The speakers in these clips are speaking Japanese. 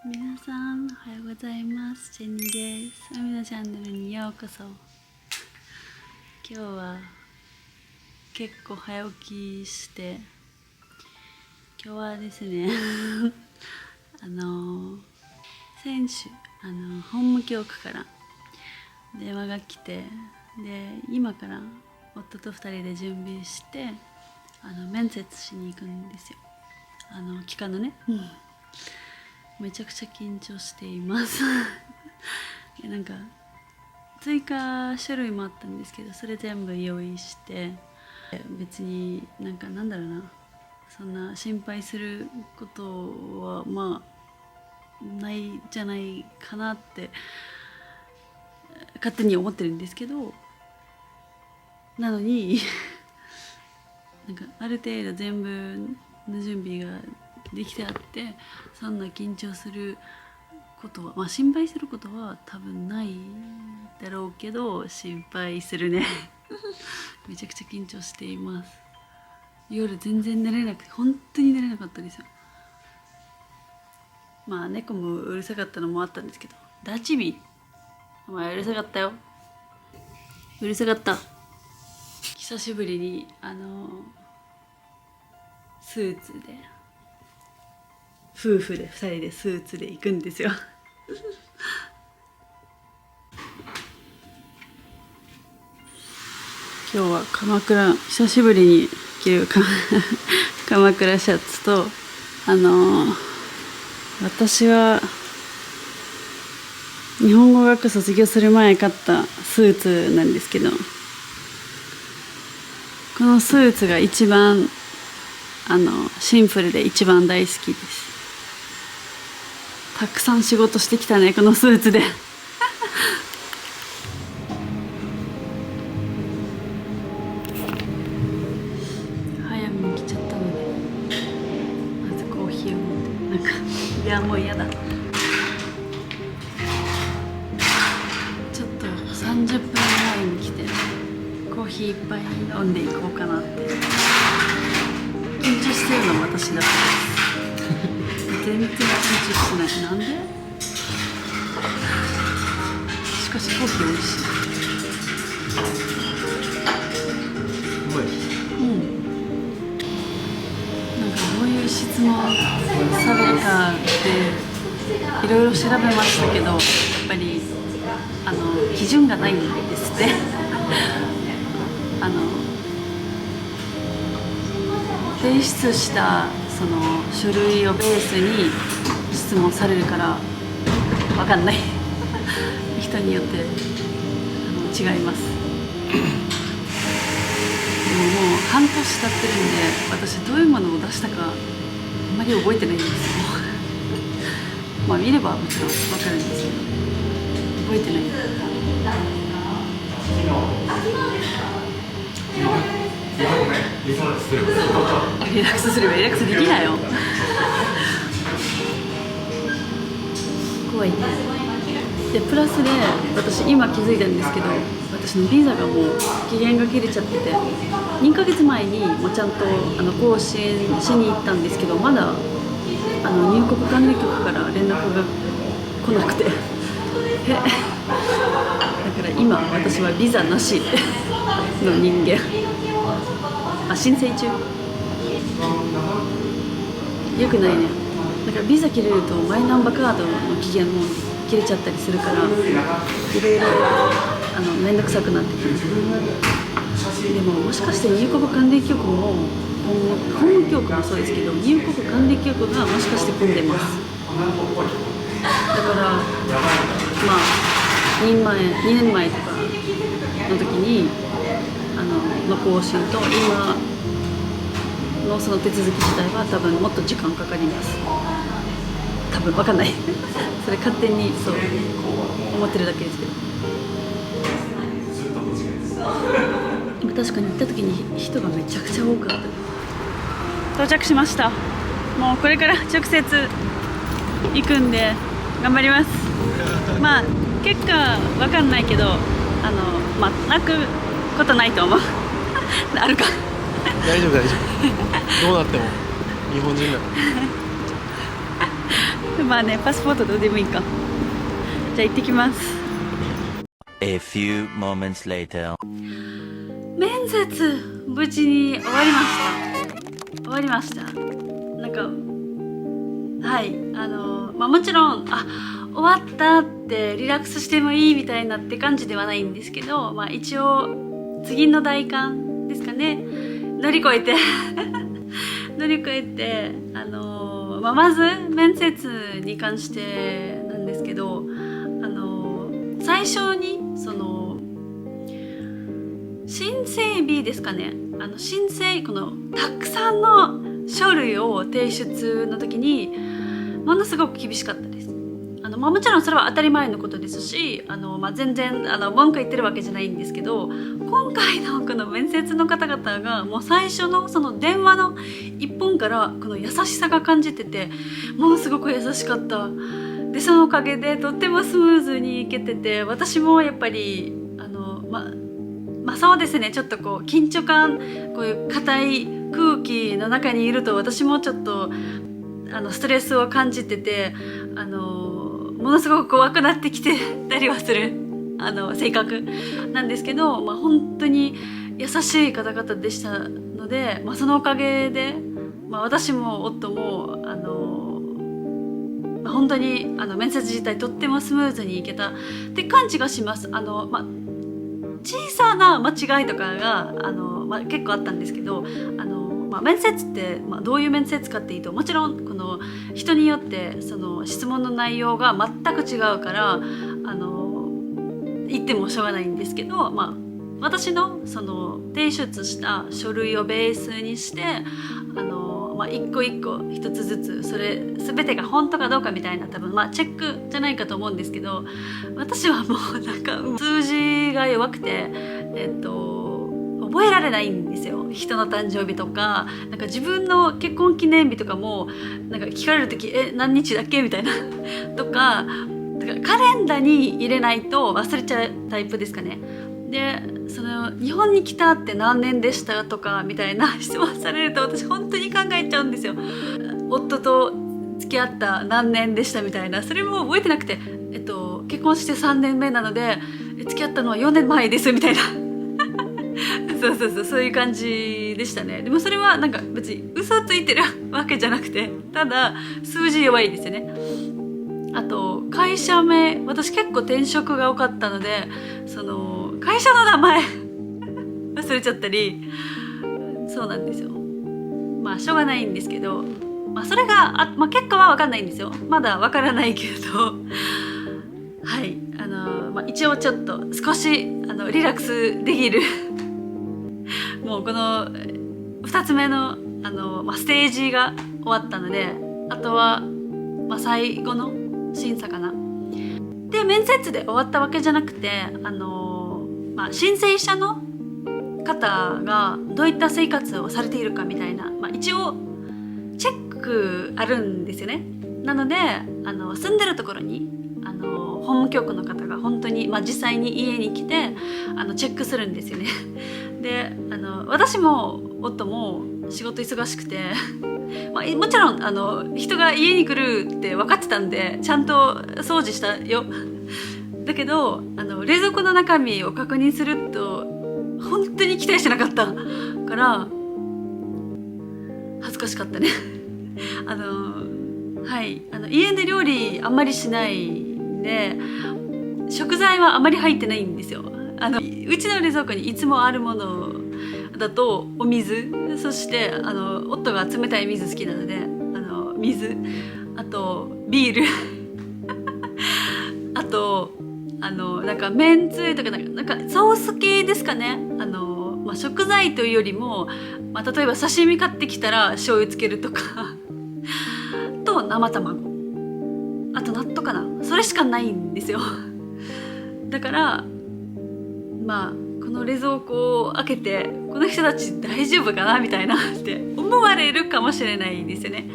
皆さんおはようございます。ジェニーです。海のチャンネルにようこそ。今日は結構早起きして、今日はですね先週本務教区から電話が来て、で今から夫と2人で準備して面接しに行くんですよ。期間のね、めちゃくちゃ緊張していますなんか追加書類もあったんですけど、それ全部用意して、別になんだろうな、そんな心配することはまあないじゃないかなって勝手に思ってるんですけど、なのにある程度全部の準備ができてあって、そんな緊張することは、心配することは多分ないだろうけど、心配するねめちゃくちゃ緊張しています。夜全然寝れなくて、本当に寝れなかったですよ。猫もうるさかったのもあったんですけど、ダチビお前うるさかったよ、うるさかった。久しぶりにスーツで夫婦で2人でスーツで行くんですよ今日は久しぶりに着る鎌倉シャツと、私は日本語学卒業する前買ったスーツなんですけど、このスーツが一番シンプルで一番大好きです。たくさん仕事してきたね、このスーツで早めに来ちゃったので、まずコーヒーを飲んで、いやもう嫌だ、ちょっと30分前に来てコーヒー一杯飲んでいこうかなって。緊張してるのは私だけです全然緊張しない。なんで？しかしコーヒー美味しい。うまい。どういう質問されるかっていろいろ調べましたけど、やっぱり基準がないんですって提出したその書類をベースに質問されるから分かんない人によって違いますでももう半年経ってるんで、私どういうものを出したかあんまり覚えてないんですよ見ればもちろん分かるんですけど、覚えてない。リラックスすればリラックスすればリラックスできないよ怖いね。でプラスで私今気づいたんですけど、私のビザがもう期限が切れちゃってて、2ヶ月前にもうちゃんと更新しに行ったんですけど、まだ入国管理局から連絡が来なくてだから今私はビザなしの人間申請中。よくないね。だからビザ切れるとマイナンバーカードの期限も切れちゃったりするから、いろいろ面倒くさくなってくる。でももしかして入国管理局も法務局もそうですけど、入国管理局がもしかして混んでます。だから2年前とかの時にの更新と今のその手続き自体は多分もっと時間かかります。多分分かんないそれ勝手にそう思ってるだけですけど、確かに行った時に人がめちゃくちゃ多かった。到着しました。もうこれから直接行くんで頑張ります結果分かんないけど泣くことないと思うあるか大丈夫どうなっても日本人だからまあね、パスポートどうでもいいか。じゃあ行ってきます。A few moments later. 面接無事に終わりました。終わりました。なんかはいもちろん終わったってリラックスしてもいいみたいなって感じではないんですけど、一応次の大関ですかね、乗り越えて乗り越えてまず面接に関してなんですけど、最初にその申請日ですかね、申請このたくさんの書類を提出の時にものすごく厳しかったです。もちろんそれは当たり前のことですし全然文句言ってるわけじゃないんですけど、今回のこの面接の方々がもう最初のその電話の一本からこの優しさが感じてて、ものすごく優しかったで、そのおかげでとってもスムーズにいけてて、私もやっぱりそうですね、ちょっとこう緊張感、こういう硬い空気の中にいると私もちょっとストレスを感じててものすごく怖くなってきてたりはする性格なんですけど、本当に優しい方々でしたので、そのおかげで、私も夫も本当に面接自体とってもスムーズにいけたって感じがします。小さな間違いとかが結構あったんですけど面接って、どういう面接かっていうと、もちろんこの人によってその質問の内容が全く違うから言ってもしょうがないんですけど、私のその提出した書類をベースにして一個一個一つずつそれ全てが本当かどうかみたいな多分チェックじゃないかと思うんですけど、私はもうなんか数字が弱くて覚えられないんですよ。人の誕生日とかなんか自分の結婚記念日とかもなんか聞かれる時何日だっけみたいなとかだからカレンダーに入れないと忘れちゃうタイプですかね。でその日本に来たって何年でしたとかみたいな質問されると私本当に考えちゃうんですよ。夫と付き合った何年でしたみたいな、それも覚えてなくて、結婚して3年目なので付き合ったのは4年前ですみたいなそういう感じでしたね。でもそれはなんか別に嘘ついてるわけじゃなくて、ただ数字弱いですよね。あと会社名、私結構転職が多かったのでその会社の名前忘れちゃったり、そうなんですよ。しょうがないんですけど、それが結果は分かんないんですよ。まだ分からないけどはい一応ちょっと少しリラックスできるもうこの2つ目のステージが終わったので、あとは最後の審査かな。で面接で終わったわけじゃなくて申請者の方がどういった生活をされているかみたいな、一応チェックあるんですよね。なので住んでるところに法務局の方が本当に、実際に家に来てチェックするんですよね。で私も夫も仕事忙しくてもちろん人が家に来るって分かってたんでちゃんと掃除したよ。だけど冷蔵庫の中身を確認すると本当に期待してなかったから恥ずかしかったね家で料理あんまりしないんで食材はあまり入ってないんですよ。うちの冷蔵庫にいつもあるものだとお水、そして夫が冷たい水好きなので水、あとビールあとなんかめんつゆとかなんかソース系ですかね。食材というよりも、例えば刺身買ってきたら醤油つけるとかと生卵、あと納豆かな、それしかないんですよ。だからこの冷蔵庫を開けてこの人たち大丈夫かなみたいなって思われるかもしれないですよね。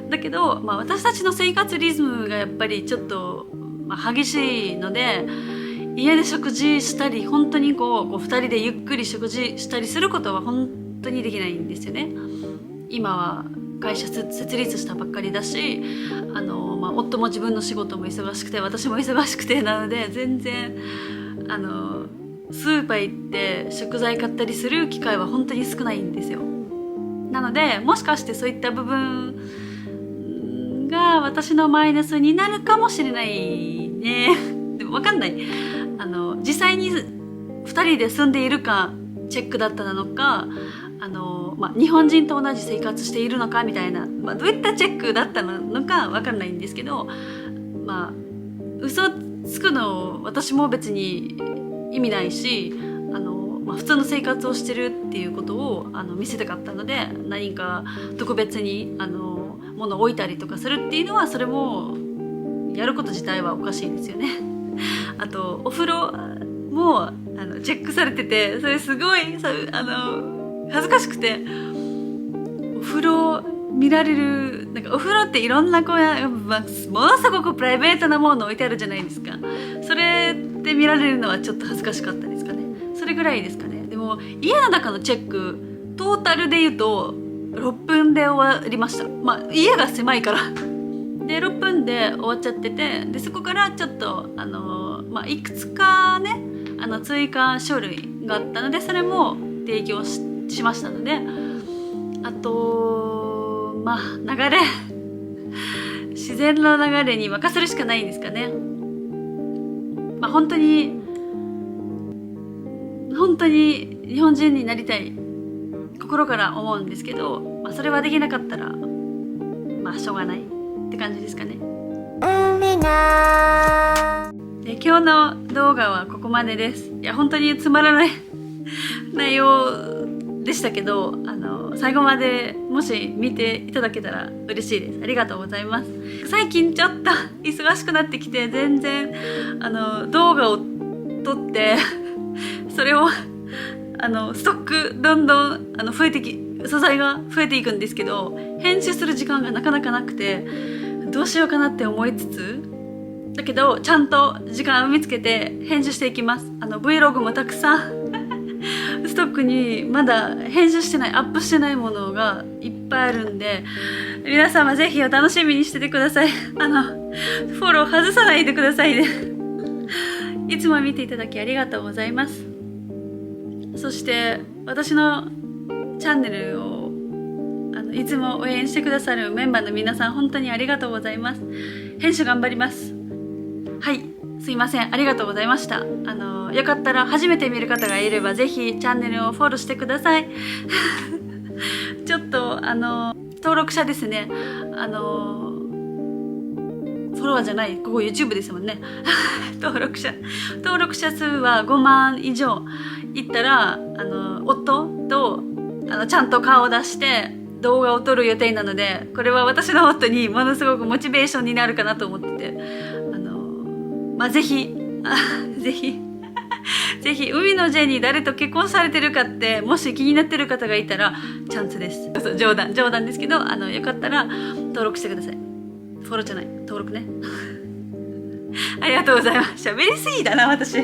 だけど、私たちの生活リズムがやっぱりちょっと、激しいので家で食事したり本当にこう2人でゆっくり食事したりすることは本当にできないんですよね。今は会社設立したばっかりだし夫も自分の仕事も忙しくて私も忙しくてなので全然スーパー行って食材買ったりする機会は本当に少ないんですよ。なのでもしかしてそういった部分が私のマイナスになるかもしれないね。でも分かんない。実際に2人で住んでいるかチェックだったのか日本人と同じ生活しているのかみたいな、どういったチェックだったのか分かんないんですけど、嘘つくの私も別に意味ないし普通の生活をしてるっていうことを見せたかったので、何か特別に物を置いたりとかするっていうのはそれもやること自体はおかしいですよね。あとお風呂もチェックされてて、それすごい恥ずかしくて、お風呂見られる、なんかお風呂っていろんなものすごくプライベートなもの置いてあるじゃないですか。それで見られるのはちょっと恥ずかしかったですかね。それぐらいですかね。でも家の中のチェックトータルで言うと6分で終わりました。家が狭いからで6分で終わっちゃってて、でそこからちょっといくつかね追加書類があったのでそれも提供しましたので、あと流れ自然の流れに任せるしかないんですかね。本当に日本人になりたい心から思うんですけど、それはできなかったらしょうがないって感じですかね。で今日の動画はここまでです。いや本当につまらない内容でしたけど最後までもし見ていただけたら嬉しいです。ありがとうございます。最近ちょっと忙しくなってきて全然動画を撮ってそれをストックどんどん素材が増えていくんですけど、編集する時間がなかなかなくてどうしようかなって思いつつだけどちゃんと時間を見つけて編集していきます。Vlog もたくさんストックにまだ編集してないアップしてないものがいっぱいあるんで、皆様ぜひお楽しみにしててください。フォロー外さないでくださいね。いつも見ていただきありがとうございます。そして私のチャンネルをいつも応援してくださるメンバーの皆さん本当にありがとうございます。編集頑張ります。はい、すいません、ありがとうございました。よかったら初めて見る方がいればぜひチャンネルをフォローしてください。ちょっと登録者ですね、フォロワーじゃない、ここ YouTube ですもんね。登録者数は5万以上いったら夫とちゃんと顔を出して動画を撮る予定なので、これは私の夫にものすごくモチベーションになるかなと思ってて、ぜひぜひ海のジェに誰と結婚されてるかってもし気になってる方がいたらチャンスです。冗談ですけどよかったら登録してください。フォローじゃない、登録ね。ありがとうございます。喋りすぎだな私。